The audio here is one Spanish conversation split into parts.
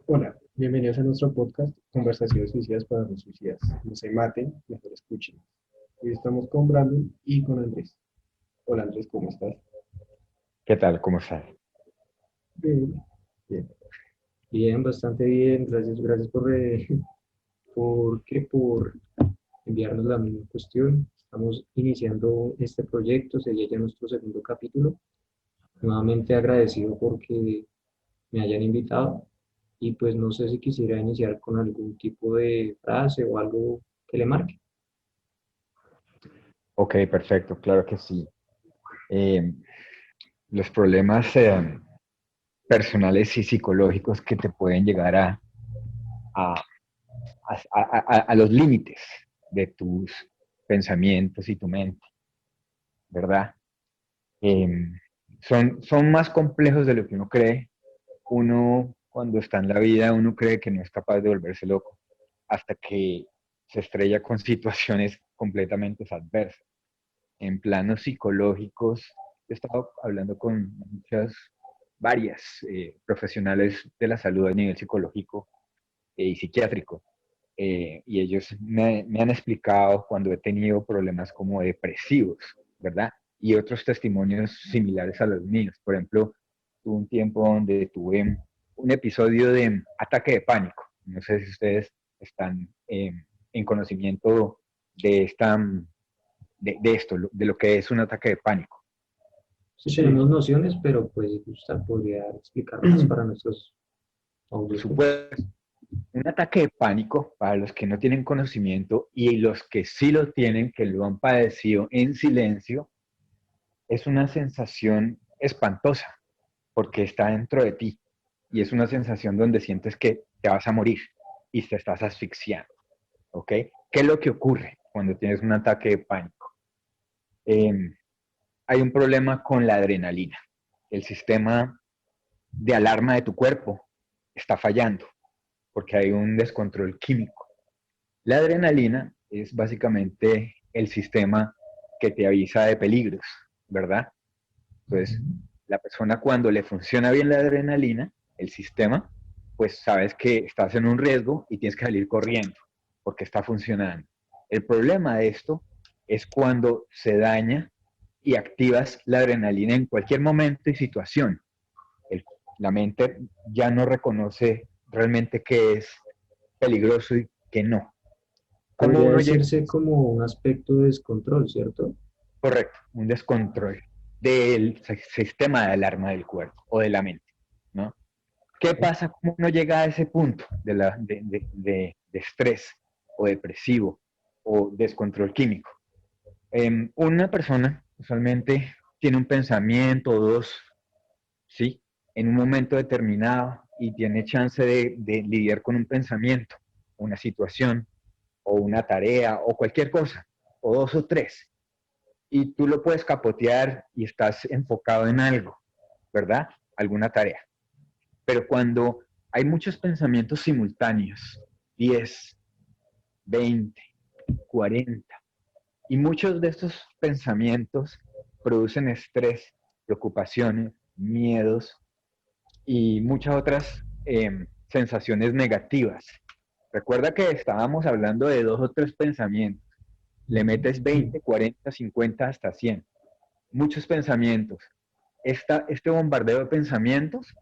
Hola, bienvenidos a nuestro podcast Conversaciones Suicidas para no suicidas. No se maten, mejor escuchen. Hoy estamos con Brandon y con Andrés. Hola Andrés, ¿cómo estás? ¿Qué tal? ¿Cómo estás? Bien, bien. Bien, bastante bien. Gracias por enviarnos la misma cuestión. Estamos iniciando este proyecto, sería ya nuestro segundo capítulo. Nuevamente agradecido porque me hayan invitado y pues no sé si quisiera iniciar con algún tipo de frase o algo que le marque. Ok, perfecto, claro que sí. Eh, los problemas personales y psicológicos que te pueden llegar a, a los límites de tus pensamientos y tu mente, ¿verdad? Eh, son más complejos de lo que uno cree. Uno, cuando está en la vida, uno cree que no es capaz de volverse loco, hasta que se estrella con situaciones completamente adversas. En planos psicológicos, he estado hablando con varias profesionales de la salud a nivel psicológico y psiquiátrico, y ellos me han explicado cuando he tenido problemas como depresivos, ¿verdad? Y otros testimonios similares a los míos. Por ejemplo, tuve un tiempo donde tuve un episodio de ataque de pánico. No sé si ustedes están en conocimiento de esta de esto, de lo que es un ataque de pánico. Sí Sí. tenemos nociones, pero pues usted podría explicar más para nuestros Por audioscuchas. supuesto, un ataque de pánico, para los que no tienen conocimiento y los que sí lo tienen, que lo han padecido en silencio, es una sensación espantosa porque está dentro de ti y es una sensación donde sientes que te vas a morir y te estás asfixiando, ¿ok? ¿Qué es lo que ocurre cuando tienes un ataque de pánico? Eh, hay un problema con la adrenalina. El sistema de alarma de tu cuerpo está fallando porque hay un descontrol químico. La adrenalina es básicamente el sistema que te avisa de peligros, ¿verdad? Entonces, la persona cuando le funciona bien la adrenalina, el sistema, pues sabes que estás en un riesgo y tienes que salir corriendo porque está funcionando. El problema de esto es cuando se daña y activas la adrenalina en cualquier momento y situación. El, la mente ya no reconoce realmente qué es peligroso y qué no. ¿Cómo Podría uno llega? decirse como un aspecto de descontrol, ¿cierto? Correcto, un descontrol del sistema de alarma del cuerpo o de la mente, ¿no? ¿Qué pasa? ¿Cómo uno llega a ese punto de estrés o depresivo o descontrol químico? Una persona usualmente tiene un pensamiento o dos, ¿sí? En un momento determinado y tiene chance de lidiar con un pensamiento, una situación o una tarea o cualquier cosa, o dos o tres, y tú lo puedes capotear y estás enfocado en algo, ¿verdad? Alguna tarea. Pero cuando hay muchos pensamientos simultáneos, 10, 20, 40, y muchos de estos pensamientos producen estrés, preocupaciones, miedos y muchas otras sensaciones negativas. Recuerda que estábamos hablando de dos o tres pensamientos. Le metes Sí. 20, 40, 50, hasta 100. Muchos pensamientos. Este bombardeo de pensamientos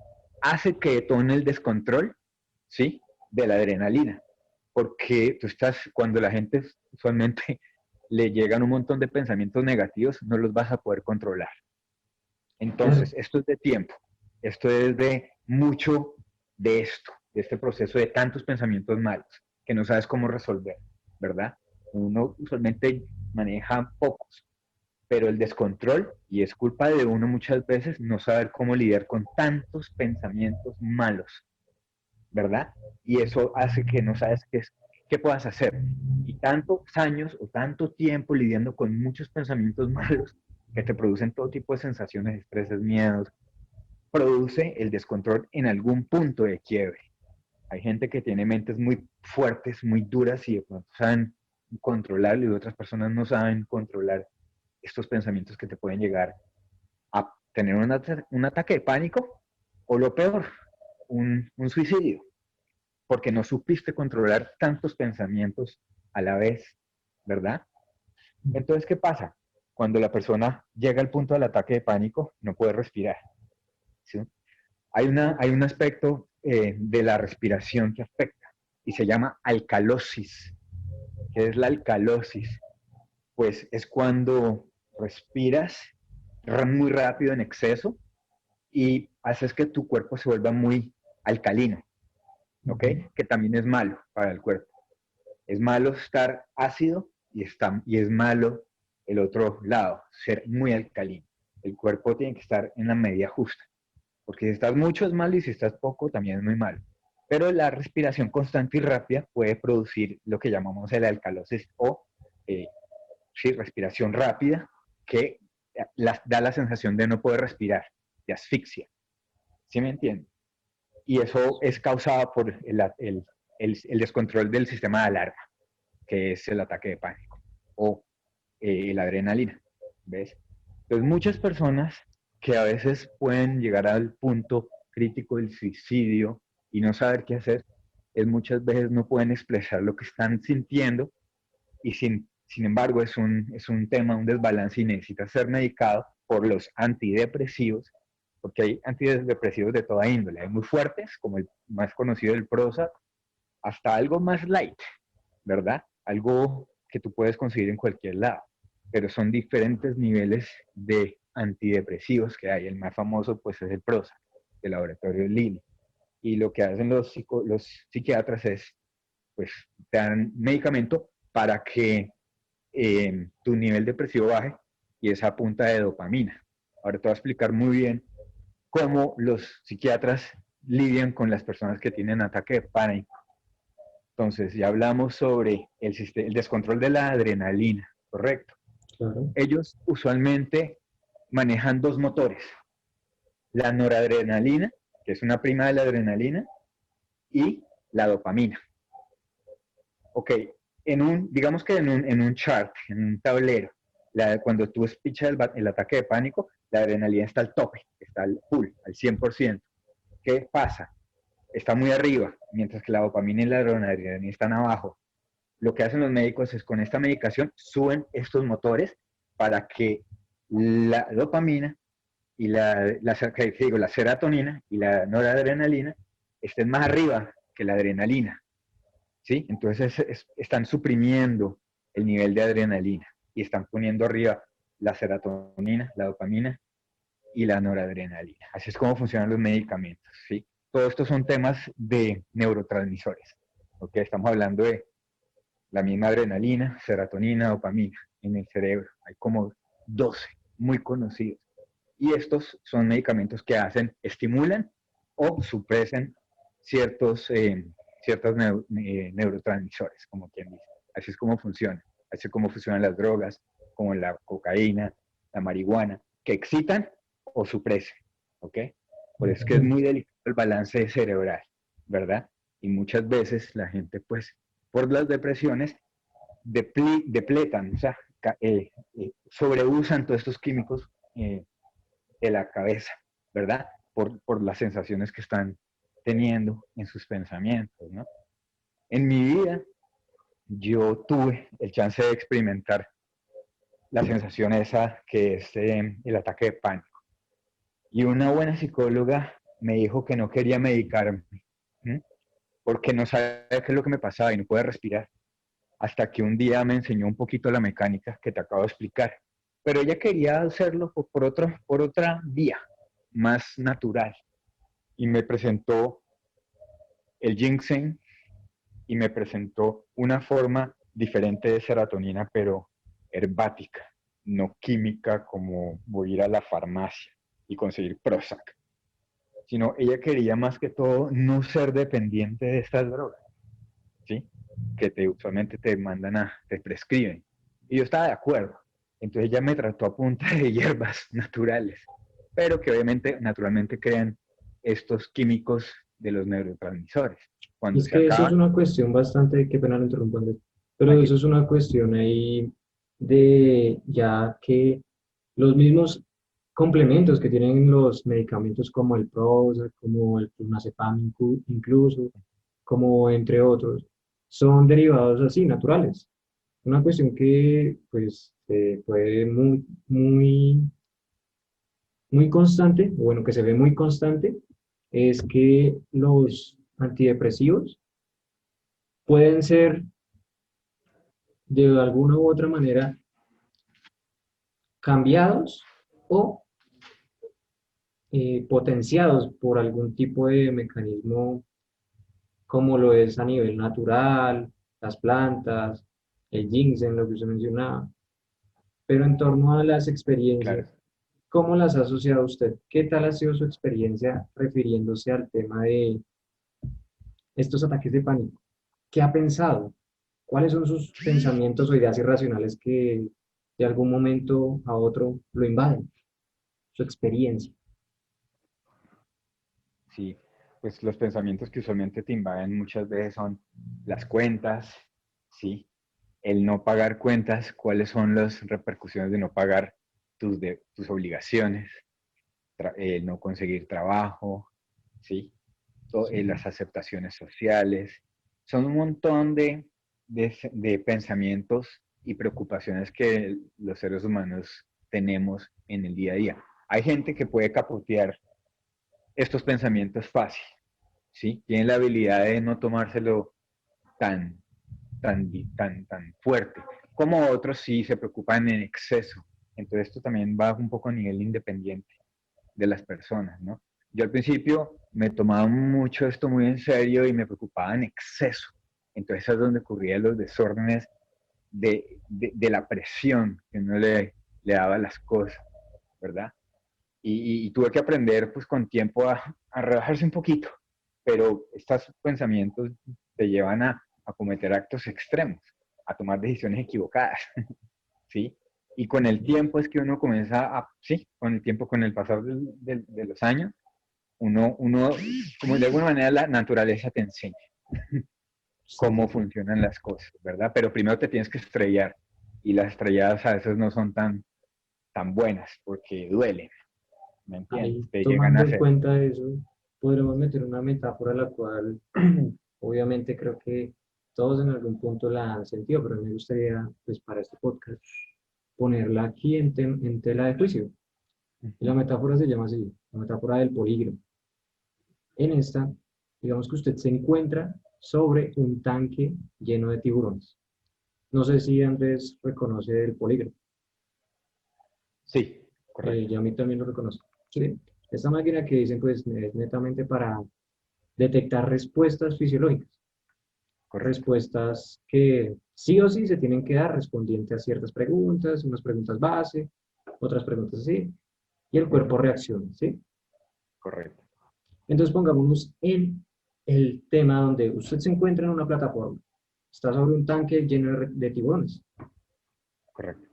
hace que detone el descontrol, ¿sí? De la adrenalina. Porque tú estás, cuando la gente usualmente le llegan un montón de pensamientos negativos, no los vas a poder controlar. Claro, Entonces, esto es de tiempo. Esto es de mucho de esto, de este proceso de tantos pensamientos malos que no sabes cómo resolver, ¿verdad? Uno usualmente maneja pocos, pero el descontrol, y es culpa de uno muchas veces, no saber cómo lidiar con tantos pensamientos malos, ¿verdad? Y eso hace que no sabes qué puedas hacer. Y tantos años o tanto tiempo lidiando con muchos pensamientos malos que te producen todo tipo de sensaciones, estreses, miedos, produce el descontrol en algún punto de quiebre. Hay gente que tiene mentes muy fuertes, muy duras y de pronto saben controlarlo y otras personas no saben controlar estos pensamientos que te pueden llegar a tener un ataque de pánico o lo peor, un suicidio. porque no supiste controlar tantos pensamientos a la vez, ¿verdad? Entonces, ¿qué pasa? Cuando la persona llega al punto del ataque de pánico, no puede respirar, ¿sí? Hay un aspecto de la respiración que afecta y se llama alcalosis. ¿Qué es la alcalosis? Pues es cuando respiras muy rápido en exceso y haces que tu cuerpo se vuelva muy alcalino, ¿ok? Que también es malo para el cuerpo. Es malo estar ácido y es malo el otro lado, ser muy alcalino. El cuerpo tiene que estar en la medida justa, porque si estás mucho es malo y si estás poco también es muy malo. Pero la respiración constante y rápida puede producir lo que llamamos el alcalosis o eh, sí, respiración rápida, que da la sensación de no poder respirar, de asfixia. ¿Sí me entienden? Y eso es causado por el descontrol del sistema de alarma, que es el ataque de pánico o la adrenalina. ¿Ves? Entonces, muchas personas que a veces pueden llegar al punto crítico del suicidio y no saber qué hacer, es muchas veces no pueden expresar lo que están sintiendo y sin embargo es un tema, un desbalance y necesita ser medicado por los antidepresivos, porque hay antidepresivos de toda índole. Hay muy fuertes, como el más conocido, el Prozac, hasta algo más light, ¿verdad? Algo que tú puedes conseguir en cualquier lado, pero son diferentes niveles de antidepresivos que hay. El más famoso pues es el Prozac, del laboratorio Lilly. Y lo que hacen los psiquiatras es, pues, te dan medicamento para que tu nivel depresivo baje y esa a punta de dopamina. Ahora te voy a explicar muy bien cómo los psiquiatras lidian con las personas que tienen ataque de pánico. Entonces, ya hablamos sobre el descontrol de la adrenalina, ¿correcto? Claro. Ellos usualmente manejan dos motores, la noradrenalina, que es una prima de la adrenalina, y la dopamina. Ok, digamos que en un chart, en un tablero, cuando tú espichas el ataque de pánico, la adrenalina está al tope, está al full, al 100%. ¿Qué pasa? Está muy arriba, mientras que la dopamina y la adrenalina están abajo. Lo que hacen los médicos es con esta medicación suben estos motores para que la dopamina y la serotonina y la noradrenalina estén más arriba que la adrenalina. ¿Sí? Entonces están suprimiendo el nivel de adrenalina y están poniendo arriba la serotonina, la dopamina y la noradrenalina. Así es como funcionan los medicamentos, ¿sí? Todos estos son temas de neurotransmisores, ¿ok? Estamos hablando de la misma adrenalina, serotonina, dopamina en el cerebro. Hay como 12 muy conocidos. Y estos son medicamentos que estimulan o supresan ciertos neurotransmisores, como quien dice. Así es como funciona. Así es como funcionan las drogas, como la cocaína, la marihuana, que excitan o supresan, ¿ok? Por eso es que es muy delicado el balance cerebral, ¿verdad? Y muchas veces la gente, pues, por las depresiones, depletan, o sea, sobreusan todos estos químicos de la cabeza, ¿verdad? Por las sensaciones que están teniendo en sus pensamientos, ¿no? En mi vida, yo tuve el chance de experimentar la sensación esa que es el ataque de pánico. Y una buena psicóloga me dijo que no quería medicarme, ¿sí? Porque no sabía qué es lo que me pasaba y no podía respirar. Hasta que un día me enseñó un poquito la mecánica que te acabo de explicar. Pero ella quería hacerlo por otra vía, más natural. Y me presentó el ginseng y me presentó una forma diferente de serotonina, pero herbática, no química como voy a ir a la farmacia y conseguir Prozac. Sino ella quería más que todo no ser dependiente de estas drogas, ¿sí? Que usualmente te prescriben. Y yo estaba de acuerdo. Entonces ella me trató a punta de hierbas naturales, pero que obviamente naturalmente crean estos químicos de los neurotransmisores. Y Cuando es se que eso es acaban, una cuestión bastante, qué pena lo interrumpo, Andrés, pero eso tranquilo. es una cuestión ahí de ya que los mismos complementos que tienen los medicamentos como el Prozac, como el clonazepam incluso, como entre otros, son derivados así, naturales. Una cuestión que pues fue muy constante, o bueno, que se ve muy constante, es que los antidepresivos pueden ser de alguna u otra manera cambiados o potenciados por algún tipo de mecanismo como lo es a nivel natural, las plantas, el ginseng, lo que usted mencionaba. Pero en torno a las experiencias, Claro. ¿cómo las ha asociado usted? ¿Qué tal ha sido su experiencia refiriéndose al tema de estos ataques de pánico? ¿Qué ha pensado? ¿Cuáles son sus pensamientos o ideas irracionales que de algún momento a otro lo invaden? Su experiencia. Sí, pues los pensamientos que usualmente te invaden muchas veces son las cuentas, ¿sí? El no pagar cuentas, cuáles son las repercusiones de no pagar tus obligaciones, el no conseguir trabajo, ¿sí? Sí, Las aceptaciones sociales. Son un montón de pensamientos y preocupaciones que los seres humanos tenemos en el día a día. Hay gente que puede capotear estos pensamientos fácil, ¿sí? Tienen la habilidad de no tomárselo tan, tan fuerte, como otros sí se preocupan en exceso. Entonces esto también va un poco a nivel independiente de las personas, ¿no? Yo al principio me tomaba mucho esto muy en serio y me preocupaba en exceso. Entonces es donde ocurrían los desórdenes de la presión que uno le daba a las cosas, ¿verdad? Y tuve que aprender pues con tiempo a rebajarse un poquito, pero estos pensamientos te llevan a cometer actos extremos, a tomar decisiones equivocadas, ¿sí? Y con el tiempo es que uno comienza sí, con el tiempo, con el pasar de los años, uno, como de alguna manera la naturaleza te enseña sí, cómo sí, sí. funcionan las cosas, ¿verdad? Pero primero te tienes que estrellar y las estrelladas a veces no son tan buenas porque duelen, ¿me entiendes? Ahí, Te llegan a tomando en hacer. cuenta eso, podremos meter una metáfora la cual obviamente creo que todos en algún punto la han sentido, pero me gustaría, pues para este podcast, ponerla aquí en tela de juicio. Y la metáfora se llama así, la metáfora del polígrafo. En esta, digamos que usted se encuentra sobre un tanque lleno de tiburones. No sé si Andrés reconoce el polígrafo. Sí, correcto, Yo a mí también lo reconozco. ¿Sí? Esta máquina que dicen pues es netamente para detectar respuestas fisiológicas, correcto. respuestas que sí o sí se tienen que dar respondiente a ciertas preguntas, unas preguntas base, otras preguntas así, y el cuerpo reacciona, ¿sí? Correcto, Entonces pongámonos en el tema donde usted se encuentra en una plataforma, está sobre un tanque lleno de tiburones. correcto.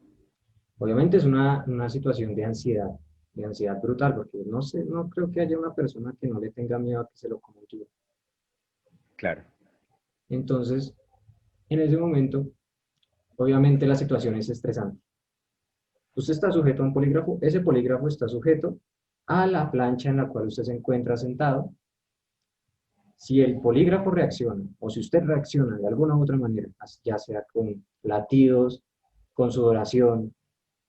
Obviamente es una situación de ansiedad brutal, porque no sé, no creo que haya una persona que no le tenga miedo a que se lo coma un tiburón. Claro. Entonces, en ese momento, obviamente la situación es estresante. Usted está sujeto a un polígrafo, ese polígrafo está sujeto a la plancha en la cual usted se encuentra sentado. Si el polígrafo reacciona, o si usted reacciona de alguna u otra manera, ya sea con latidos, con sudoración,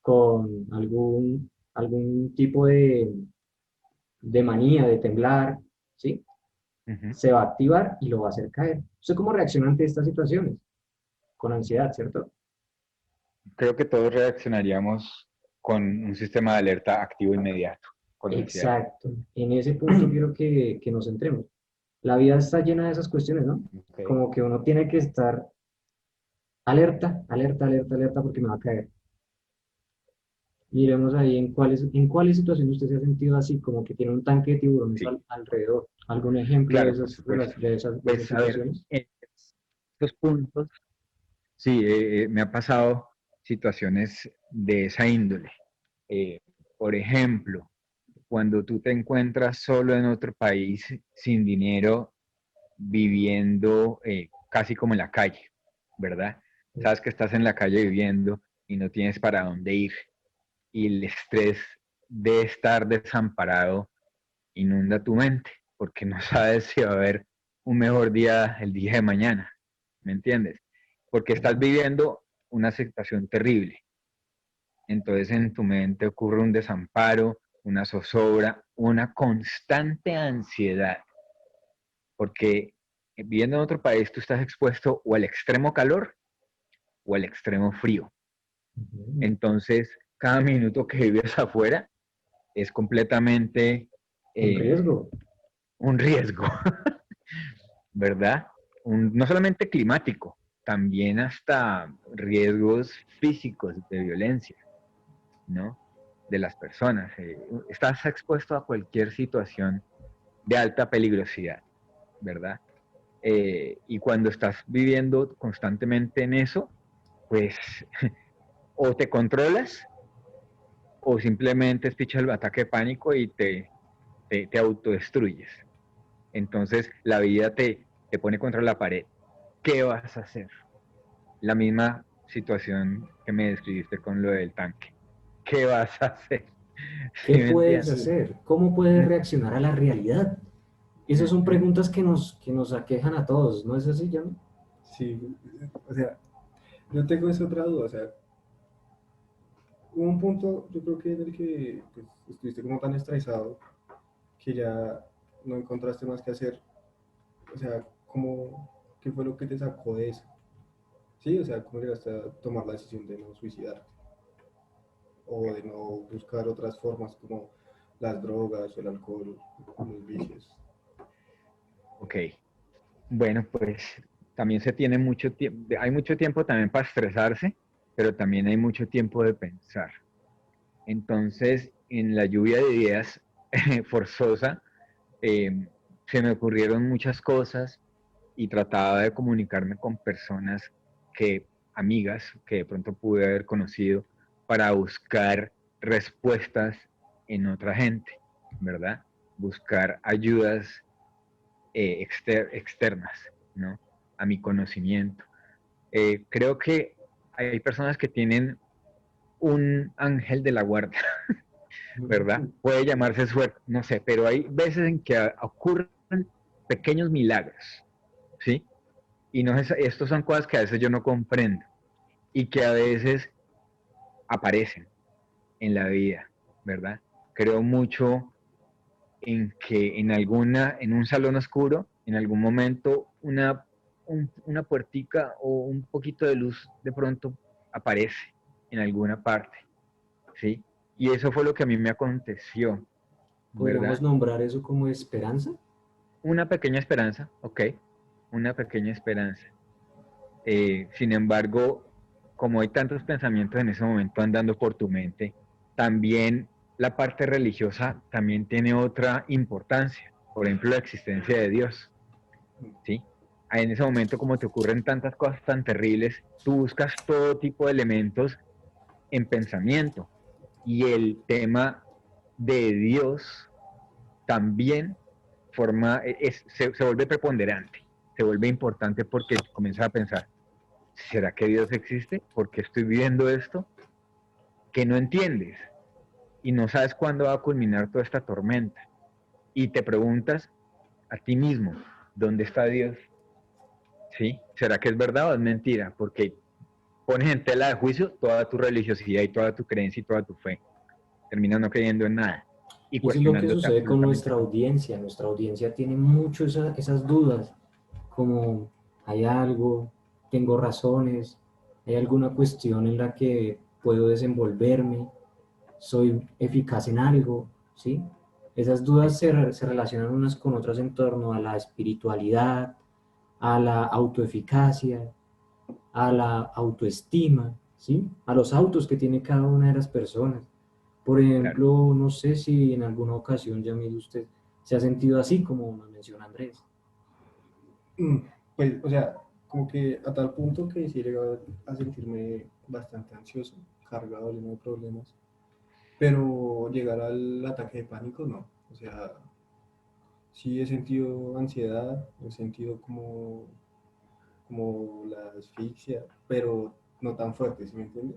con algún tipo de manía, de temblar, ¿sí? Ujú. Se va a activar y lo va a hacer caer. ¿Usted cómo reacciona ante estas situaciones? Con ansiedad, ¿cierto? Creo que todos reaccionaríamos con un sistema de alerta activo inmediato, con ansiedad. Exacto. En ese punto quiero que nos centremos. La vida está llena de esas cuestiones, ¿no? Okay. Como que uno tiene que estar alerta, alerta, alerta, alerta porque me va a caer. Miremos ahí en cuáles situaciones usted se ha sentido así, como que tiene un tanque de tiburones Sí, alrededor. ¿Algún ejemplo de claro, por esas, supuesto. de esas Pues a ver, situaciones? en estos puntos, sí, me ha pasado situaciones de esa índole. Eh, por ejemplo, cuando tú te encuentras solo en otro país sin dinero, viviendo casi como en la calle, ¿verdad? Sabes que estás en la calle viviendo y no tienes para dónde ir. Y el estrés de estar desamparado inunda tu mente, porque no sabes si va a haber un mejor día el día de mañana, ¿me entiendes? Porque estás viviendo una situación terrible. Entonces en tu mente ocurre un desamparo, una zozobra, una constante ansiedad, porque viviendo en otro país tú estás expuesto o al extremo calor o al extremo frío. Ujú. Entonces, cada minuto que vives afuera es completamente Un eh, riesgo. un riesgo, ¿verdad? No solamente climático, también hasta riesgos físicos de violencia, ¿no? De las personas. Estás expuesto a cualquier situación de alta peligrosidad, ¿verdad? Y cuando estás viviendo constantemente en eso, pues o te controlas o simplemente espichas el ataque de pánico y te autodestruyes. Entonces la vida te pone contra la pared. ¿Qué vas a hacer? La misma situación que me describiste con lo del tanque. ¿Qué vas a hacer? ¿Sí ¿Qué me puedes entiendes? hacer? ¿Cómo puedes reaccionar a la realidad? Esas son Ujú. preguntas que nos aquejan a todos, ¿no es así, Yami? Sí, o sea, yo tengo esa otra duda, o sea, hubo un punto, yo creo que en el que pues, estuviste como tan estresado que ya no encontraste más que hacer, o sea, como, ¿qué fue lo que te sacó de eso? Sí, o sea, ¿cómo llegaste a tomar la decisión de no suicidarte? O de no buscar otras formas como las drogas o el alcohol, los vicios. Ok. Bueno, pues también se tiene mucho tiempo, hay mucho tiempo también para estresarse, pero también hay mucho tiempo de pensar. Entonces, en la lluvia de ideas forzosa, eh, se me ocurrieron muchas cosas y trataba de comunicarme con personas amigas que de pronto pude haber conocido para buscar respuestas en otra gente, ¿verdad? Buscar ayudas externas, ¿no? A mi conocimiento. Creo que hay personas que tienen un ángel de la guarda, ¿verdad? Puede llamarse suerte, no sé, pero hay veces en que ocurren pequeños milagros, ¿sí? Y no es, estos son cosas que a veces yo no comprendo y que a veces aparecen en la vida, ¿verdad? Creo mucho en que en un salón oscuro, en algún momento, una puertica o un poquito de luz de pronto aparece en alguna parte, ¿sí? Y eso fue lo que a mí me aconteció, ¿Podríamos ¿verdad? nombrar eso como esperanza? Una pequeña esperanza, ok, una pequeña esperanza. Sin embargo, como hay tantos pensamientos en ese momento andando por tu mente, también la parte religiosa también tiene otra importancia. Por ejemplo, la existencia de Dios, ¿sí? En ese momento, como te ocurren tantas cosas tan terribles, tú buscas todo tipo de elementos en pensamiento. Y el tema de Dios también se vuelve preponderante, se vuelve importante porque comienzas a pensar, ¿será que Dios existe? ¿Por qué estoy viviendo esto? Que no entiendes y no sabes cuándo va a culminar toda esta tormenta. Y te preguntas a ti mismo, ¿dónde está Dios? ¿Sí? ¿Será que es verdad o es mentira? Porque pones en tela de juicio toda tu religiosidad y toda tu creencia y toda tu fe. Terminas no creyendo en nada y Y eso es lo que cuestionándote sucede con absolutamente nuestra todo. audiencia. Nuestra audiencia tiene mucho esas dudas, como hay algo, tengo razones, hay alguna cuestión en la que puedo desenvolverme, soy eficaz en algo, ¿sí? Esas dudas se relacionan unas con otras en torno a la espiritualidad, a la autoeficacia, a la autoestima, ¿sí? A los autos que tiene cada una de las personas. Por Claro. ejemplo, no sé si en alguna ocasión, Yamil, usted se ha sentido así como nos menciona Andrés. Mm, Pues, o sea, como que a tal punto que sí he llegado a sentirme bastante ansioso, cargado, lleno de problemas, pero llegar al ataque de pánico, no. O sea, sí he sentido ansiedad, he sentido como la asfixia, pero no tan fuerte, ¿sí me entiende?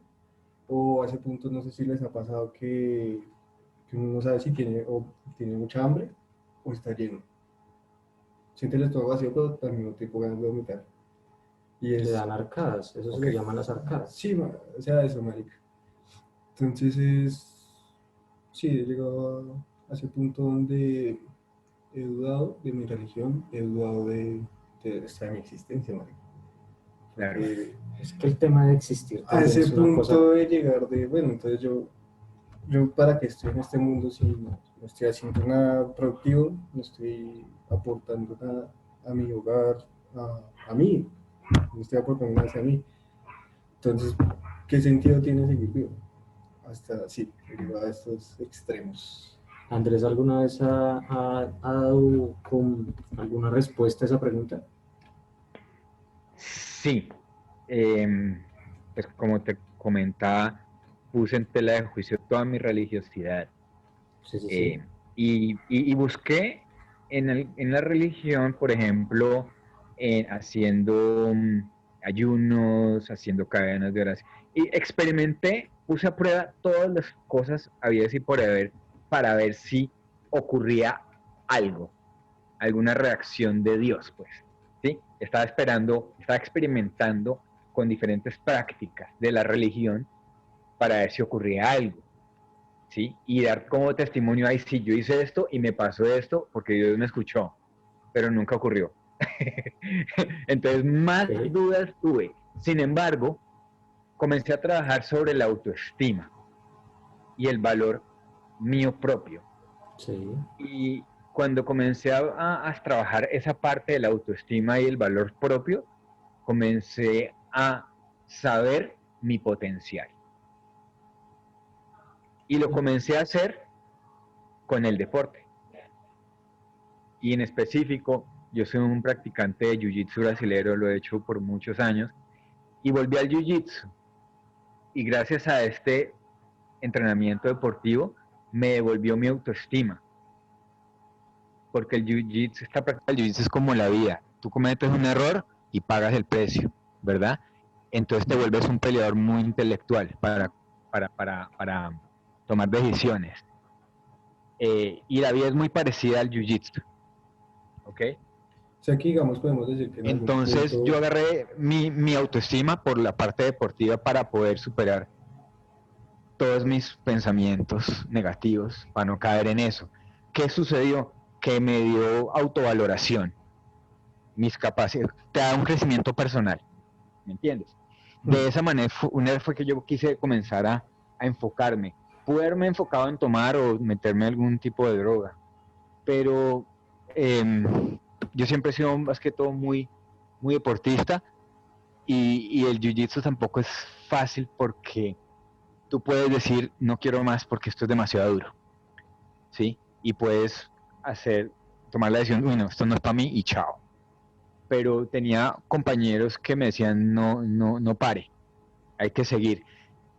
O a ese punto no sé si les ha pasado que uno no sabe si tiene, o tiene mucha hambre o está lleno. siente el estómago vacío, pero al mismo tiempo ganas de vomitar. Y Te es, dan arcadas, eso se ok, le llaman las arcadas. sí, o sea, eso, marica. Entonces sí, he llegado a ese punto donde he dudado de mi religión, he dudado de mi existencia, marica. Claro. Porque Es que el tema de existir a también ese es una cosa, punto de llegar de, bueno, entonces yo para que estoy en este mundo si no estoy haciendo nada productivo, no estoy aportando nada a mi hogar, a mí, no estoy aportando nada hacia mí. Entonces, ¿qué sentido tiene seguir vivo? Hasta, sí, he llegado a estos extremos. Andrés, ¿alguna vez ha dado con alguna respuesta a esa pregunta? Sí, em, pues como te comentaba, puse en tela de juicio toda mi religiosidad Sí, sí, sí. eh, y busqué en la religión, por ejemplo, haciendo ayunos, haciendo cadenas de oración, y experimenté, puse a prueba todas las cosas habidas y por haber para ver si ocurría algo, alguna reacción de Dios, pues, ¿sí? Estaba esperando, estaba experimentando con diferentes prácticas de la religión para ver si ocurría algo, ¿sí? Y dar como testimonio, ay, sí, yo hice esto y me pasó esto porque Dios me escuchó, pero nunca ocurrió. Entonces, más Ok, dudas tuve. Sin embargo, comencé a trabajar sobre la autoestima y el valor mío propio. sí. Y cuando comencé a trabajar esa parte de la autoestima y el valor propio, comencé a saber mi potencial. Y lo comencé a hacer con el deporte. Y en específico, yo soy un practicante de Jiu-Jitsu brasilero, lo he hecho por muchos años, y volví al Jiu-Jitsu. Y gracias a este entrenamiento deportivo, me devolvió mi autoestima. Porque el Jiu-Jitsu, esta práctica del Jiu-Jitsu es como la vida. Tú cometes un error y pagas el precio, ¿verdad? Entonces te vuelves un peleador muy intelectual para tomar decisiones. Y la vida es muy parecida al Jiu-Jitsu, ¿ok? O sea, aquí, digamos, podemos decir que en algún Entonces yo punto, agarré mi autoestima por la parte deportiva para poder superar todos mis pensamientos negativos, para no caer en eso. ¿Qué sucedió? Que me dio autovaloración, mis capacidades, te da un crecimiento personal, ¿me entiendes? De esa manera, una vez fue que yo quise comenzar a enfocarme. Pude haberme enfocado en tomar o meterme algún tipo de droga, pero eh, yo siempre he sido más que todo muy deportista y el jiu-jitsu tampoco es fácil porque tú puedes decir no quiero más porque esto es demasiado duro, ¿sí? Y puedes tomar la decisión, bueno, esto no es para mí y chao. Pero tenía compañeros que me decían no pare, hay que seguir.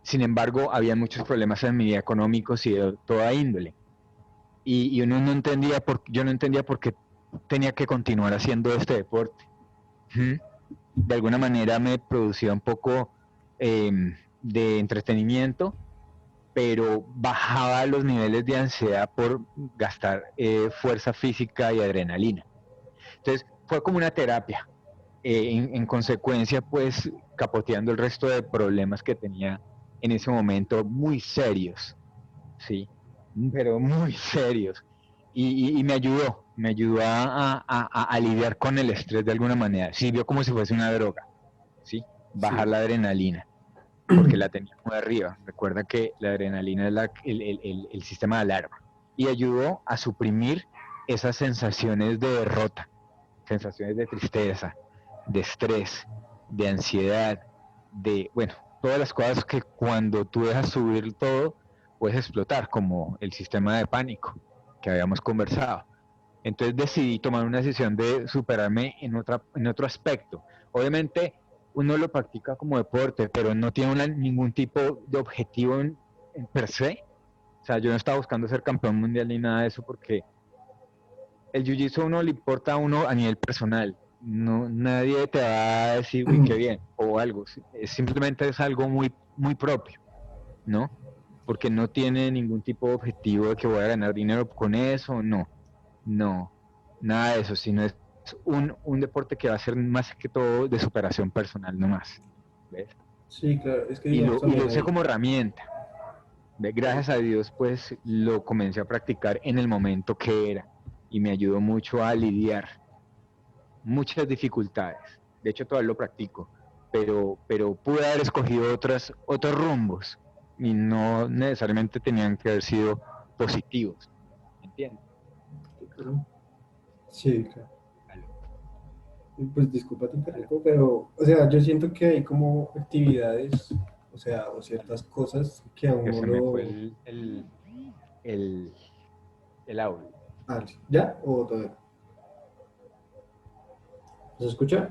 Sin embargo, había muchos problemas en mi vida económicos y de toda índole. Y uno no entendía yo no entendía por qué tenía que continuar haciendo este deporte. ¿Mm? De alguna manera me producía un poco eh, de entretenimiento, pero bajaba los niveles de ansiedad por gastar fuerza física y adrenalina. Entonces fue como una terapia. En consecuencia, pues capoteando el resto de problemas que tenía en ese momento muy serios, ¿sí? Pero muy serios. Y me ayudó a lidiar con el estrés de alguna manera. Sirvió como si fuese una droga, ¿sí? Bajar sí, la adrenalina, porque la tenía muy arriba. Recuerda que la adrenalina es el sistema de alarma. Y ayudó a suprimir esas sensaciones de derrota, sensaciones de tristeza, de estrés, de ansiedad, bueno, todas las cosas que cuando tú dejas subir todo, puedes explotar, como el sistema de pánico que habíamos conversado. Entonces decidí tomar una decisión de superarme en otro aspecto. Obviamente uno lo practica como deporte, pero no tiene ningún tipo de objetivo en per se. O sea, yo no estaba buscando ser campeón mundial ni nada de eso porque el jiu-jitsu a uno le importa a uno a nivel personal. No, nadie te va a decir, uy, qué bien, o algo. Simplemente es algo muy propio, ¿no? Porque no tiene ningún tipo de objetivo de que voy a ganar dinero con eso, no, nada de eso, sino es un deporte que va a ser más que todo de superación personal nomás, ¿ves? Sí, claro, es que Y digamos lo también usé ahí. como herramienta. Gracias a Dios, pues lo comencé a practicar en el momento que era y me ayudó mucho a lidiar muchas dificultades. De hecho, todavía lo practico, pero pude haber escogido otros rumbos y no necesariamente tenían que haber sido positivos. ¿Entiendes? Claro. Sí, claro. Pues disculpa te interrumpo, pero, o sea, yo siento que hay como actividades, o sea, o ciertas cosas que a Que uno se me fue lo... el, el audio. Ah, ¿ya? ¿O todavía? ¿Se escucha?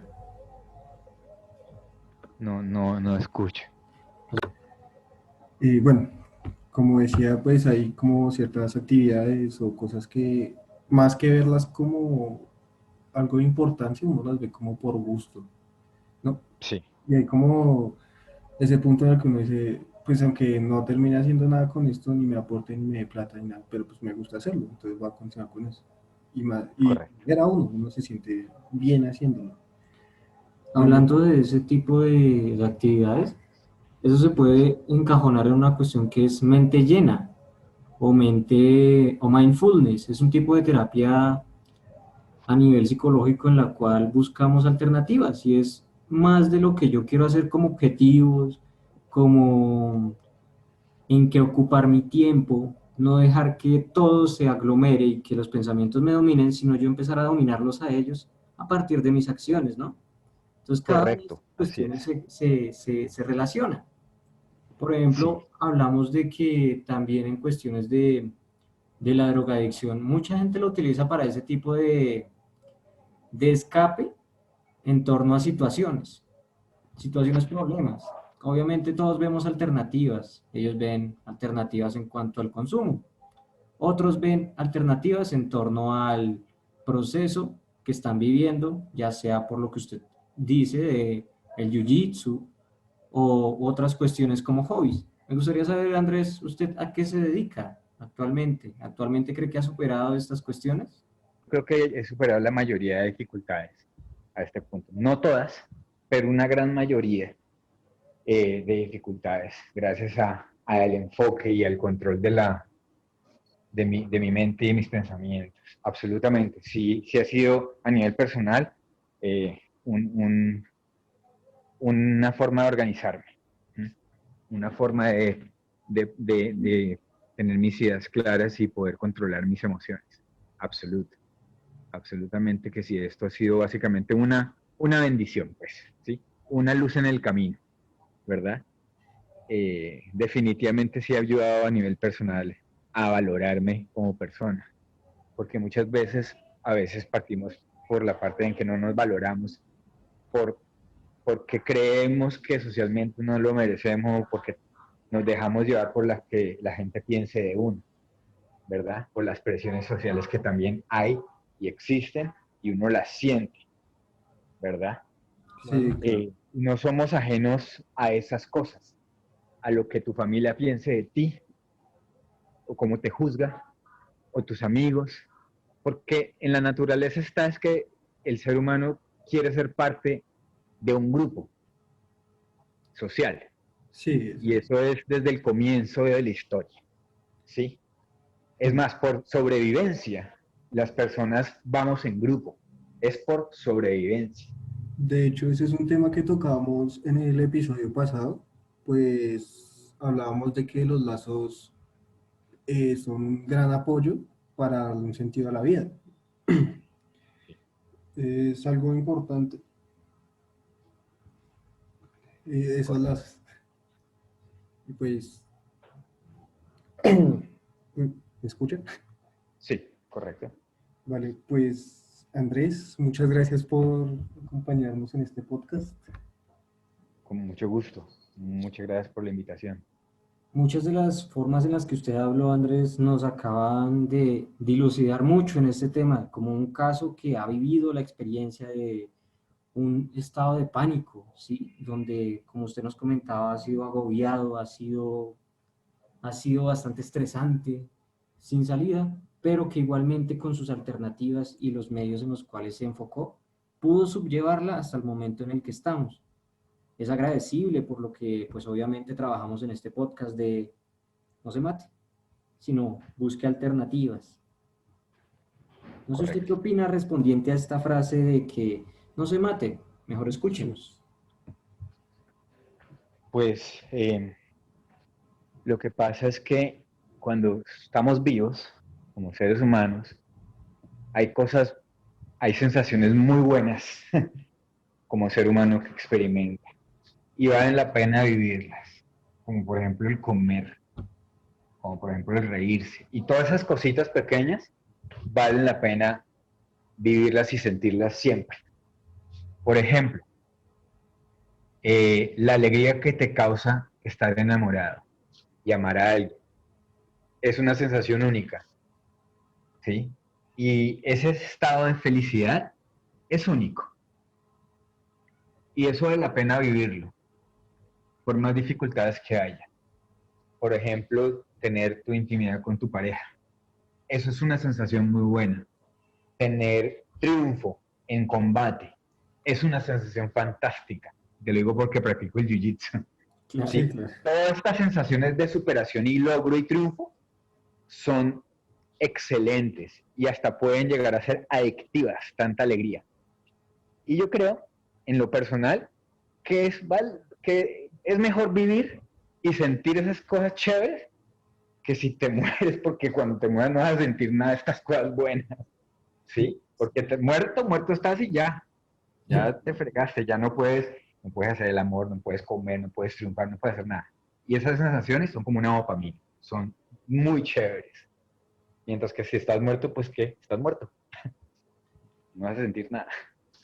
No escucho. Y bueno, como decía, pues hay como ciertas actividades o cosas que, más que verlas como algo de importancia, uno las ve como por gusto, ¿no? Sí, Y hay como ese punto en el que uno dice, pues aunque no termine haciendo nada con esto, ni me aporte, ni me dé plata, ni nada, pero pues me gusta hacerlo, entonces voy a continuar con eso. Y, más, y correcto. era uno se siente bien haciéndolo. Hablando de ese tipo de actividades, eso se puede encajonar en una cuestión que es mente llena o mente o mindfulness. Es un tipo de terapia a nivel psicológico en la cual buscamos alternativas y es más de lo que yo quiero hacer como objetivos, como en qué ocupar mi tiempo, no dejar que todo se aglomere y que los pensamientos me dominen, sino yo empezar a dominarlos a ellos a partir de mis acciones, ¿no? Entonces cada una de estas Correcto, así cuestiones es. se relaciona. Por Sí, ejemplo, hablamos de que también en cuestiones de la drogadicción, mucha gente lo utiliza para ese tipo de escape en torno a situaciones problemas. Obviamente todos vemos alternativas, ellos ven alternativas en cuanto al consumo, otros ven alternativas en torno al proceso que están viviendo, ya sea por lo que usted dice de el jiu-jitsu o otras cuestiones como hobbies. Me gustaría saber, Andrés, ¿usted a qué se dedica actualmente? ¿Actualmente cree que ha superado estas cuestiones? creo que he superado la mayoría de dificultades a este punto. No todas, pero una gran mayoría de dificultades, gracias al enfoque y al control de mi mente y mis pensamientos. Absolutamente. Sí, sí ha sido a nivel personal eh, un, un, una forma de organizarme, una forma de tener mis ideas claras y poder controlar mis emociones. Absoluto. Absolutamente que sí, esto ha sido básicamente una bendición, pues, ¿sí? Una luz en el camino, ¿verdad? Definitivamente sí ha ayudado a nivel personal a valorarme como persona, porque muchas veces, a veces partimos por la parte en que no nos valoramos, por, porque creemos que socialmente no lo merecemos, porque nos dejamos llevar por las que la gente piense de uno, ¿verdad? Por las presiones sociales que también hay y existen y uno las siente, ¿verdad? Sí, Claro. claro. No somos ajenos a esas cosas, a lo que tu familia piense de ti, o cómo te juzga, o tus amigos, porque en la naturaleza está es que el ser humano quiere ser parte de un grupo social, Sí, eso y es. eso es desde el comienzo de la historia, ¿sí? Es más, por sobrevivencia, las personas vamos en grupo, es por sobrevivencia. De hecho, ese es un tema que tocábamos en el episodio pasado, pues hablábamos de que los lazos son un gran apoyo para darle un sentido a la vida. Es algo importante. Esos Correcto. lazos. Y pues, ¿me escuchan? Sí, correcto. Vale, pues Andrés, muchas gracias por acompañarnos en este podcast. Con mucho gusto. Muchas gracias por la invitación. Muchas de las formas en las que usted habló, Andrés, nos acaban de dilucidar mucho en este tema, como un caso que ha vivido la experiencia de un estado de pánico, ¿sí? Donde, como usted nos comentaba, ha sido agobiado, ha sido bastante estresante, sin salida, pero que igualmente con sus alternativas y los medios en los cuales se enfocó, pudo subllevarla hasta el momento en el que estamos. Es agradecible por lo que, pues obviamente trabajamos en este podcast de no se mate, sino busque alternativas. No sé usted qué Correcto. opina respondiente a esta frase de que no se mate, mejor escúchenos. Pues lo que pasa es que cuando estamos vivos, como seres humanos, hay cosas, hay sensaciones muy buenas como ser humano que experimenta y valen la pena vivirlas, como por ejemplo el comer, como por ejemplo el reírse. Y todas esas cositas pequeñas valen la pena vivirlas y sentirlas siempre. Por ejemplo, la alegría que te causa estar enamorado y amar a alguien es una sensación única, ¿sí? Y ese estado de felicidad es único. Y eso vale la pena vivirlo, por más dificultades que haya. Por ejemplo, tener tu intimidad con tu pareja. Eso es una sensación muy buena. Tener triunfo en combate es una sensación fantástica. Te lo digo porque practico el jiu-jitsu. Claro. Sí, ¿Sí? claro. Todas estas sensaciones de superación y logro y triunfo son excelentes y hasta pueden llegar a ser adictivas, tanta alegría. Y yo creo, en lo personal, que es mejor vivir y sentir esas cosas chéveres que si te mueres, porque cuando te mueres no vas a sentir nada de estas cosas buenas, ¿sí? Porque muerto estás y ya te fregaste, ya no puedes hacer el amor, no puedes comer, no puedes triunfar, no puedes hacer nada. Y esas sensaciones son como una dopamina, son muy chéveres. Mientras que si estás muerto, pues ¿qué? Estás muerto, no vas a sentir nada.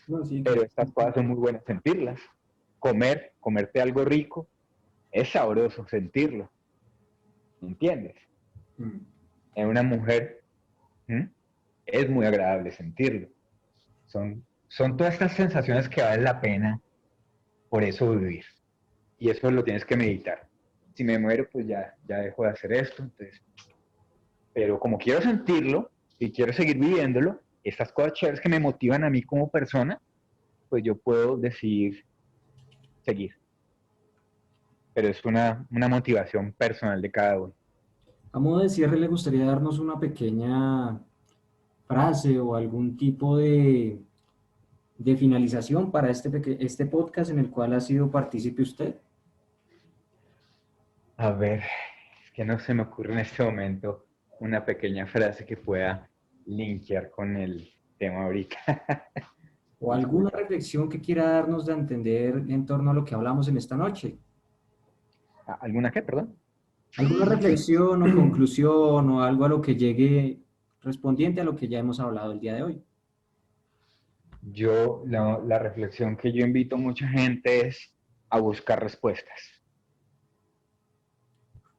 No, sí, Pero estas cosas son muy buenas sentirlas. Comerte algo rico, es sabroso sentirlo, ¿me entiendes? mm, En una mujer, ¿m? Es muy agradable sentirlo. Son todas estas sensaciones que valen la pena por eso vivir. Y eso lo tienes que meditar. Si me muero, pues ya dejo de hacer esto. Entonces, pero como quiero sentirlo y quiero seguir viviéndolo, estas cosas chéveres que me motivan a mí como persona, pues yo puedo decidir seguir. Pero es una motivación personal de cada uno. A modo de cierre, ¿le gustaría darnos una pequeña frase o algún tipo de finalización para este podcast en el cual ha sido partícipe usted? A ver, es que no se me ocurre en este momento una pequeña frase que pueda linkear con el tema ahorita. ¿O alguna reflexión que quiera darnos de entender en torno a lo que hablamos en esta noche? ¿Alguna qué, perdón? ¿Alguna reflexión o conclusión o algo a lo que llegue respondiente a lo que ya hemos hablado el día de hoy? La reflexión que yo invito a mucha gente es a buscar respuestas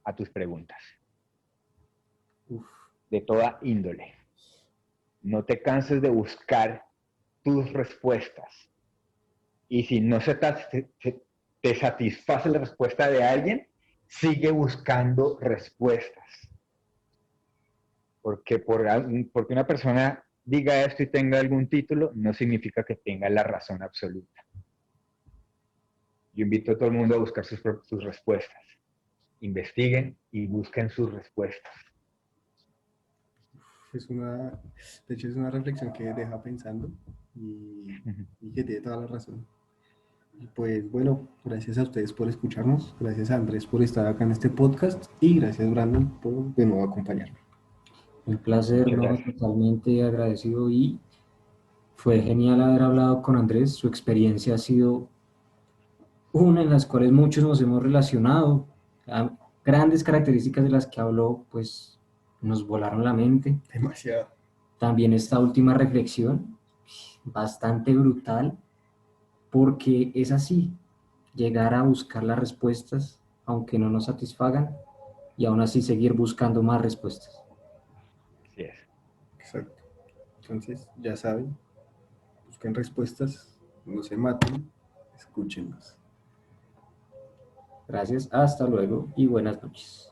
a tus preguntas, Uf, de toda índole. No te canses de buscar tus respuestas. Y si no te satisface la respuesta de alguien, sigue buscando respuestas. Porque una persona diga esto y tenga algún título, no significa que tenga la razón absoluta. Yo invito a todo el mundo a buscar sus respuestas. Investiguen y busquen sus respuestas. es una, de hecho es una reflexión que deja pensando y que tiene toda la razón. Y pues bueno, gracias a ustedes por escucharnos, gracias a Andrés por estar acá en este podcast y gracias Brandon por de nuevo acompañarme. el placer, Muchas ¿no? gracias. Totalmente agradecido y fue genial haber hablado con Andrés. Su experiencia ha sido una en las cuales muchos nos hemos relacionado. Grandes características de las que habló, pues nos volaron la mente. Demasiado. También esta última reflexión, bastante brutal, porque es así, llegar a buscar las respuestas, aunque no nos satisfagan, y aún así seguir buscando más respuestas. Así es. Exacto. Entonces, ya saben, busquen respuestas, no se maten, escúchenlos. Gracias, hasta luego y buenas noches.